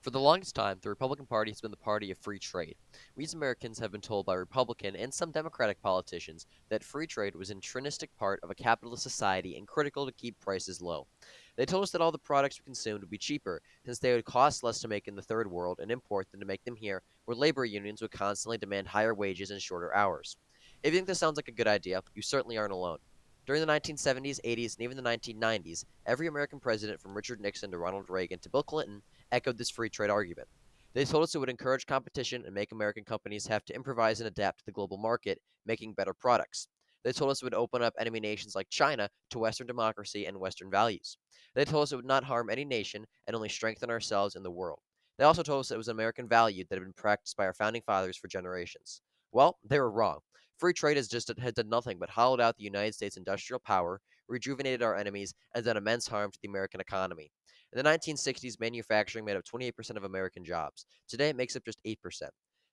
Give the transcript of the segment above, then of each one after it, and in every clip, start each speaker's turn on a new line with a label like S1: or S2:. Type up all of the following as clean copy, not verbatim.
S1: For the longest time, the Republican Party has been the party of free trade. We as Americans have been told by Republican and some Democratic politicians that free trade was an intrinsic part of a capitalist society and critical to keep prices low. They told us that all the products we consumed would be cheaper, since they would cost less to make in the third world and import than to make them here, where labor unions would constantly demand higher wages and shorter hours. If you think this sounds like a good idea, you certainly aren't alone. During the 1970s, 80s, and even the 1990s, every American president from Richard Nixon to Ronald Reagan to Bill Clinton echoed this free trade argument. They told us it would encourage competition and make American companies have to improvise and adapt to the global market, making better products. They told us it would open up enemy nations like China to Western democracy and Western values. They told us it would not harm any nation and only strengthen ourselves in the world. They also told us it was an American value that had been practiced by our founding fathers for generations. Well, they were wrong. Free trade has done nothing but hollowed out the United States industrial power, rejuvenated our enemies, and done immense harm to the American economy. In the 1960s, manufacturing made up 28% of American jobs. Today, it makes up just 8%.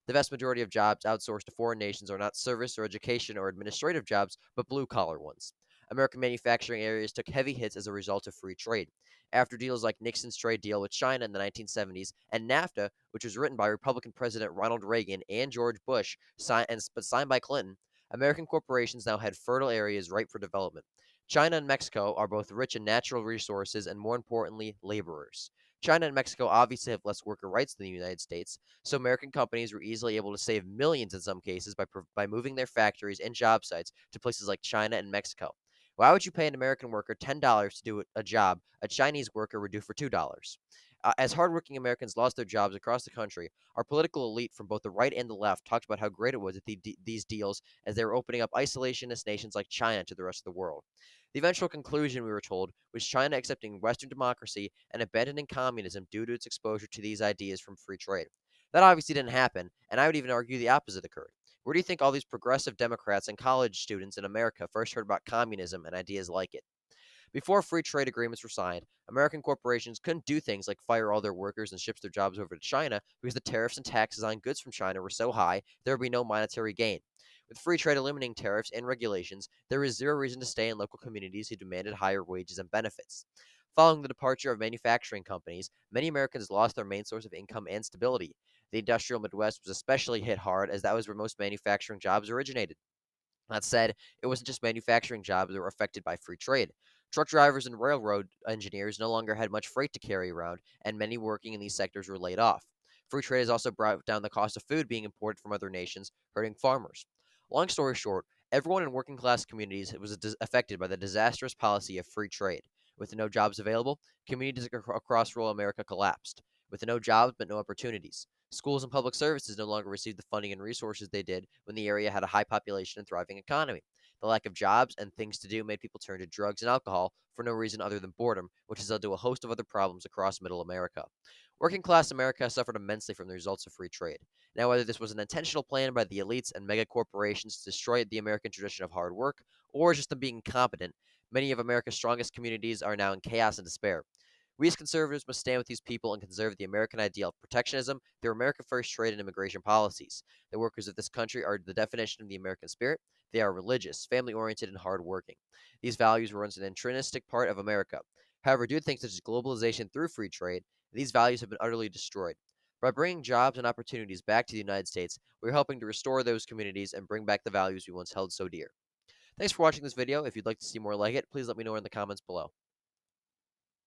S1: The vast majority of jobs outsourced to foreign nations are not service or education or administrative jobs, but blue collar ones. American manufacturing areas took heavy hits as a result of free trade. After deals like Nixon's trade deal with China in the 1970s and NAFTA, which was written by Republican President Ronald Reagan and George Bush, but signed by Clinton, American corporations now had fertile areas ripe for development. China and Mexico are both rich in natural resources and, more importantly, laborers. China and Mexico obviously have less worker rights than the United States, so American companies were easily able to save millions in some cases by moving their factories and job sites to places like China and Mexico. Why would you pay an American worker $10 to do a job a Chinese worker would do for $2? As hardworking Americans lost their jobs across the country, our political elite from both the right and the left talked about how great it was that these deals, as they were opening up isolationist nations like China to the rest of the world. The eventual conclusion, we were told, was China accepting Western democracy and abandoning communism due to its exposure to these ideas from free trade. That obviously didn't happen, and I would even argue the opposite occurred. Where do you think all these progressive Democrats and college students in America first heard about communism and ideas like it? Before free trade agreements were signed, American corporations couldn't do things like fire all their workers and ship their jobs over to China because the tariffs and taxes on goods from China were so high there would be no monetary gain. With free trade eliminating tariffs and regulations, there is zero reason to stay in local communities who demanded higher wages and benefits. Following the departure of manufacturing companies, many Americans lost their main source of income and stability. The industrial Midwest was especially hit hard as that was where most manufacturing jobs originated. That said, it wasn't just manufacturing jobs that were affected by free trade. Truck drivers and railroad engineers no longer had much freight to carry around, and many working in these sectors were laid off. Free trade has also brought down the cost of food being imported from other nations, hurting farmers. Long story short, everyone in working class communities was affected by the disastrous policy of free trade. With no jobs available, communities across rural America collapsed. With no jobs but no opportunities. Schools and public services no longer received the funding and resources they did when the area had a high population and thriving economy. The lack of jobs and things to do made people turn to drugs and alcohol for no reason other than boredom, which has led to a host of other problems across middle America. Working class America suffered immensely from the results of free trade. Now, whether this was an intentional plan by the elites and mega corporations to destroy the American tradition of hard work, or just them being incompetent, many of America's strongest communities are now in chaos and despair. We as conservatives must stand with these people and conserve the American ideal of protectionism through America First trade and immigration policies. The workers of this country are the definition of the American spirit. They are religious, family oriented, and hardworking. These values were once an intrinsic part of America. However, due to things such as globalization through free trade, these values have been utterly destroyed. By bringing jobs and opportunities back to the United States, we're helping to restore those communities and bring back the values we once held so dear. Thanks for watching this video. If you'd like to see more like it, please let me know in the comments below.